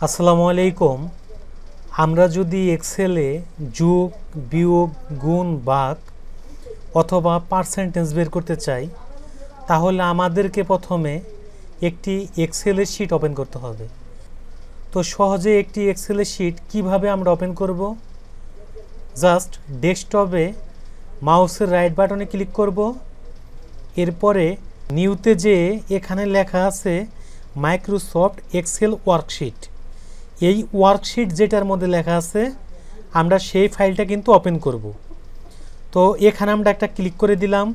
আসসালামু আলাইকুম। আমরা যদি এক্সেলে যোগ, বিয়োগ, গুণ, ভাগ অথবা পার্সেন্টেজ বের করতে চাই, তাহলে আমাদেরকে প্রথমে একটি এক্সেলের শিট ওপেন করতে হবে। তো সহজে একটি এক্সেলের শিট কিভাবে আমরা ওপেন করব? জাস্ট ডেস্কটপে মাউসের রাইট বাটনে ক্লিক করব। এরপরে নিউতে যেয়ে এখানে লেখা আছে মাইক্রোসফট এক্সেল ওয়ার্কশিট। এই ওয়ার্কশিট যেটার মধ্যে লেখা আছে আমরা সেই ফাইলটা কিন্তু ওপেন করব। তো এখানে আমরা একটা ক্লিক করে দিলাম।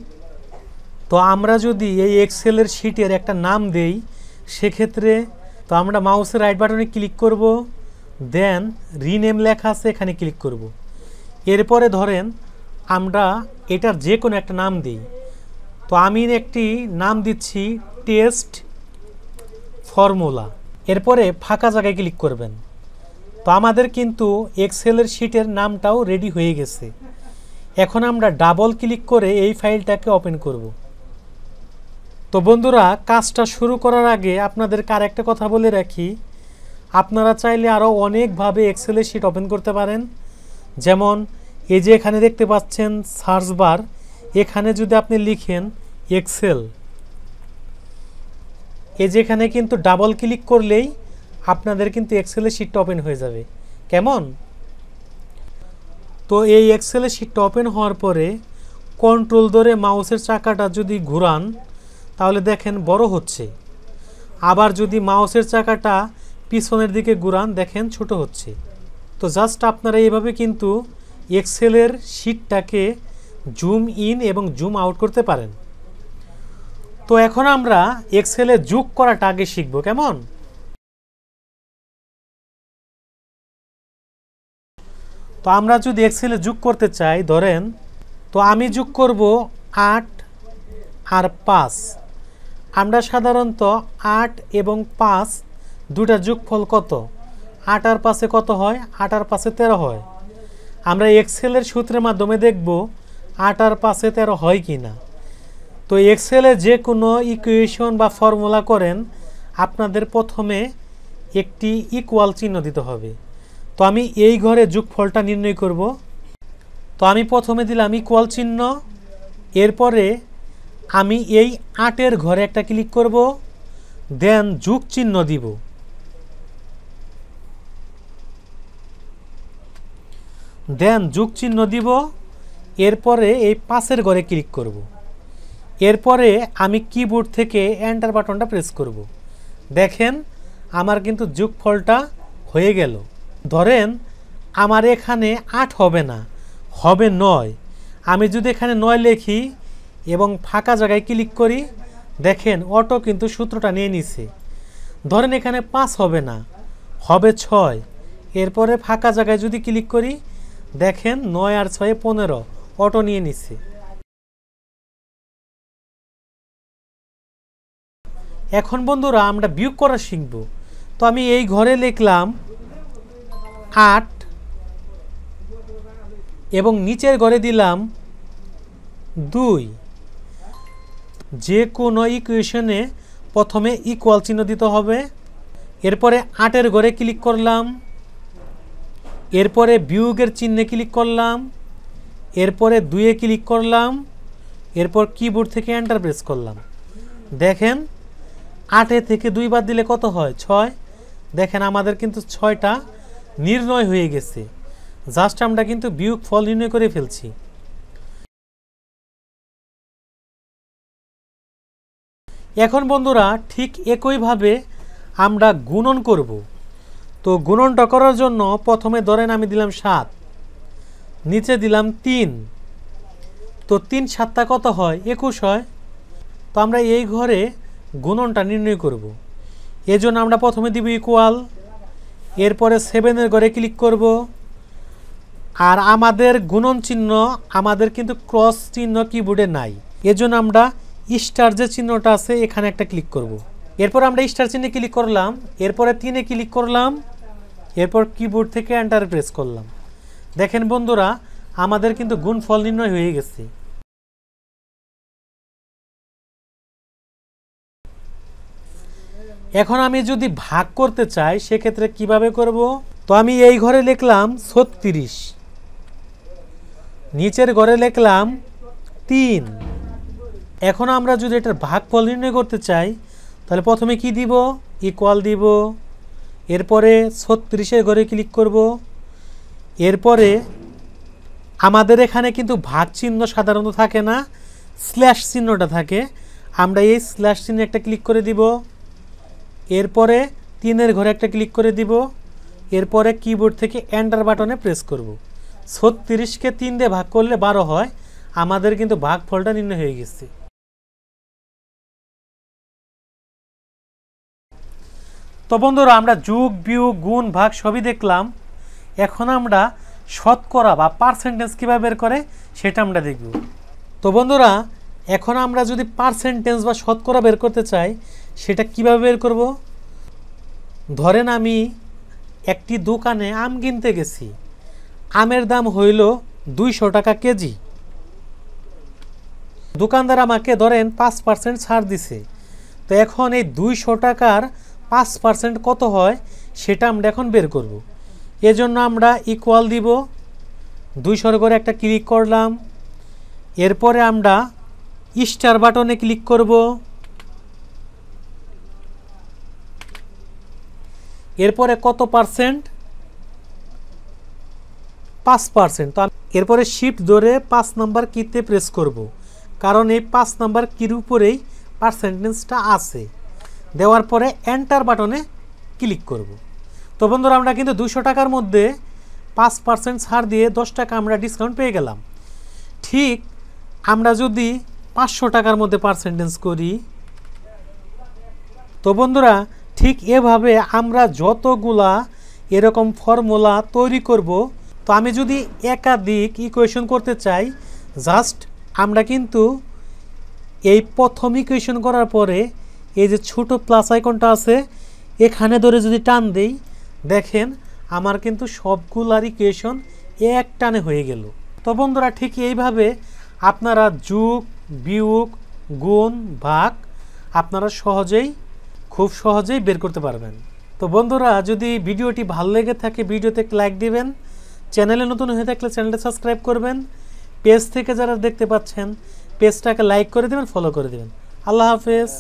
তো আমরা যদি এই এক্সেলের শিটের একটা নাম দেই, সেক্ষেত্রে তো আমরা মাউসের রাইট বাটনে ক্লিক করব, দেন রিনেম লেখা আছে এখানে ক্লিক করব। এরপরে ধরেন আমরা এটার যে কোনো একটা নাম দিই। তো আমি একটি নাম দিচ্ছি টেস্ট ফর্মুলা। এরপরে ফাঁকা জায়গায় ক্লিক করবেন। তো আমাদের কিন্তু এক্সেলের শিটের নামটাও রেডি হয়ে গেছে। এখন আমরা ডাবল ক্লিক করে এই ফাইলটাকে ওপেন করব। তো বন্ধুরা, কাজটা শুরু করার আগে আপনাদেরকে আরেকটা কথা বলে রাখি, আপনারা চাইলে আরও অনেকভাবে এক্সেলের শিট ওপেন করতে পারেন। যেমন এই যে এখানে দেখতে পাচ্ছেন সার্চ বার, এখানে যদি আপনি লিখেন এক্সেল, এই যেখানে কিন্তু ডাবল ক্লিক করলেই আপনাদের কিন্তু এক্সেলের শিটটা ওপেন হয়ে যাবে। কেমন? তো এই এক্সেলের শিটটা ওপেন হওয়ার পরে কন্ট্রোল ধরে মাউসের চাকাটা যদি ঘোরান, তাহলে দেখেন বড় হচ্ছে। আবার যদি মাউসের চাকাটা পিছনের দিকে ঘুরান, দেখেন ছোট হচ্ছে। তো জাস্ট আপনারা এইভাবে কিন্তু এক্সেলের শিটটাকে জুম ইন এবং জুম আউট করতে পারেন। তো এখন আমরা এক্সেলে যোগ করাটা আগে শিখব। কেমন? তো আমরা যদি এক্সেলে যোগ করতে চাই, ধরেন তো আমি যোগ করব 8 আর 5। আমরা সাধারণত 8 এবং 5 দুটা যোগফল কত? 8 আর 5-এ কত হয়? 8 আর 5-এ 13 হয়। আমরা এক্সেলের সূত্রের মাধ্যমে দেখব 8 আর 5-এ 13 হয় কি না। তো এক্সেলে যে কোনো ইকুয়েশন বা ফর্মুলা করেন, আপনাদের প্রথমে একটি ইকুয়াল চিহ্ন দিতে হবে। তো আমি এই ঘরে যোগফলটা নির্ণয় করব। তো আমি প্রথমে দিলাম ইকুয়াল চিহ্ন, এরপরে আমি এই 8-এর ঘরে একটা ক্লিক করব, দেন যোগ চিহ্ন দিব। এরপরে এই 5-এর ঘরে ক্লিক করব। এরপরে আমি কিবোর্ড থেকে এন্টার বাটনটা প্রেস করব। দেখেন আমার কিন্তু যোগফলটা হয়ে গেল। ধরেন আমার এখানে 8 হবে না, হবে 9। আমি যদি এখানে 9 লিখি এবং ফাঁকা জায়গায় ক্লিক করি, দেখেন অটো কিন্তু সূত্রটা নিয়ে নিছে। ধরেন এখানে 5 হবে না, হবে 6। এরপরে ফাঁকা জায়গায় যদি ক্লিক করি, দেখেন 9 আর 6 15, অটো নিয়ে নিছে। এখন বন্ধুরা আমরা বিয়োগ করা শিখব। তো আমি এই ঘরে লিখলাম 8 এবং নিচের ঘরে দিলাম 2। যে কোনো ইকুয়েশনে প্রথমে ইকুয়াল চিহ্ন দিতে হবে। এরপরে 8-এর ঘরে ক্লিক করলাম, এরপরে বিয়োগের চিহ্নে ক্লিক করলাম, এরপরে 2-এ ক্লিক করলাম, এরপর কিবোর্ড থেকে এন্টার প্রেস করলাম। দেখেন 8 থেকে 2 বাদ দিলে কত হয়? 6। দেখেন আমাদের কিন্তু 6টা নির্ণয় হয়ে গেছে। জাস্ট আমরা কিন্তু বিয়োগ ফল নির্ণয় করে ফেলছি। এখন বন্ধুরা ঠিক একইভাবে আমরা গুণন করব। তো গুণনটা করার জন্য প্রথমে ধরেন আমি দিলাম 7, নিচে দিলাম 3। তো 3 7টা কত হয়? 21 হয়। তো আমরা এই ঘরে গুণনটা নির্ণয় করব। এজন্য আমরা প্রথমে দিব ইকুয়াল, এরপরে 7-এর ঘরে ক্লিক করব। আর আমাদের গুণন চিহ্ন, আমাদের কিন্তু ক্রস চিহ্ন কিবোর্ডে নাই, এজন্য আমরা স্টার যে চিহ্নটা আছে এখানে একটা ক্লিক করব। এরপর আমরা স্টার চিহ্নে ক্লিক করলাম, এরপরে 3-এ ক্লিক করলাম, এরপর কিবোর্ড থেকে এন্টার প্রেস করলাম। দেখেন বন্ধুরা আমাদের কিন্তু গুণফল নির্ণয় হয়ে গেছে। এখন আমি যদি ভাগ করতে চাই সেক্ষেত্রে কিভাবে করব? তো আমি এই ঘরে লিখলাম 36, নিচের ঘরে লিখলাম 3। এখন আমরা যদি এটার ভাগফল নির্ণয় করতে চাই তাহলে প্রথমে কি দিব? ইকুয়াল দিব, এরপরে 36-এর ঘরে ক্লিক করব, এরপরে আমাদের এখানে কিন্তু ভাগ চিহ্ন সাধারণত থাকে না, স্ল্যাশ চিহ্নটা থাকে। আমরা এই স্ল্যাশ চিহ্নে একটা ক্লিক করে দিব, এরপরে 3-এর ঘরে একটা ক্লিক করে দিব, এরপরে কিবোর্ড থেকে এন্টার বাটনে প্রেস করব। 36কে 3 দিয়ে ভাগ করলে 12 হয়। আমাদের কিন্তু ভাগফলটা নির্ণয় হয়ে গেছে। তো বন্ধুরা, আমরা যোগ বিয়োগ গুণ ভাগ সবই দেখলাম। এখন আমরা শতকরা বা পার্সেন্টেজ কীভাবে বের করে সেটা আমরা দেখব। তো বন্ধুরা, এখন আমরা যদি পার্সেন্টেজ বা শতকরা বের করতে চাই সেটা কিভাবে বের করব? ধরেন আমি একটি দোকানে আম কিনতে গেছি, আমের দাম হইল 200 টাকা কেজি। দোকানদার আমাকে ধরেন 5% ছাড় দিছে। তো এখন এই 200 টাকার 5% কত হয় সেটা আমরা এখন বের করব। এজন্য আমরা ইকুয়াল দিব, 200-এর ঘরে একটা ক্লিক করলাম, এরপরে আমরা স্টার বাটনে ক্লিক করব, এরপরে কত পার্সেন্ট? 5%। তো এরপরে শিফট ধরে 5 নাম্বার কিতে প্রেস করব, কারণ এই 5 নাম্বার কির উপরেই পার্সেন্টেজটা আছে। দেওয়ার পরে এন্টার বাটনে ক্লিক করব। তো বন্ধুরা, আমরা কিন্তু 200 টাকার মধ্যে 5% ছাড় দিয়ে 10 টাকা আমরা ডিসকাউন্ট পেয়ে গেলাম। ঠিক আমরা যদি 500 টাকার মধ্যে পার্সেন্টেজ করি, তো বন্ধুরা ঠিক এভাবে আমরা যতগুলা এরকম ফর্মুলা তৈরি করব। তো আমি যদি একাধিক ইকুয়েশন করতে চাই, জাস্ট আমরা কিন্তু এই প্রথম ইকুয়েশন করার পরে এই যে ছোট প্লাস আইকনটা আছে এখানে ধরে যদি টান দেই, দেখেন আমার কিন্তু সবগুলার ইকুয়েশন এক টানে হয়ে গেল। তো বন্ধুরা, ঠিক এইভাবে আপনারা যোগ বিয়োগ গুণ ভাগ আপনারা খুব সহজেই বের করতে পারবেন। তো বন্ধুরা, যদি ভিডিওটি ভালো লেগে থাকে ভিডিওতে লাইক দিবেন, চ্যানেলে নতুন হয়ে থাকলে চ্যানেলটা সাবস্ক্রাইব করবেন, পেজ থেকে যারা দেখতে পাচ্ছেন পেজটাকে লাইক করে দেবেন, ফলো করে দেবেন। আল্লাহ হাফেজ।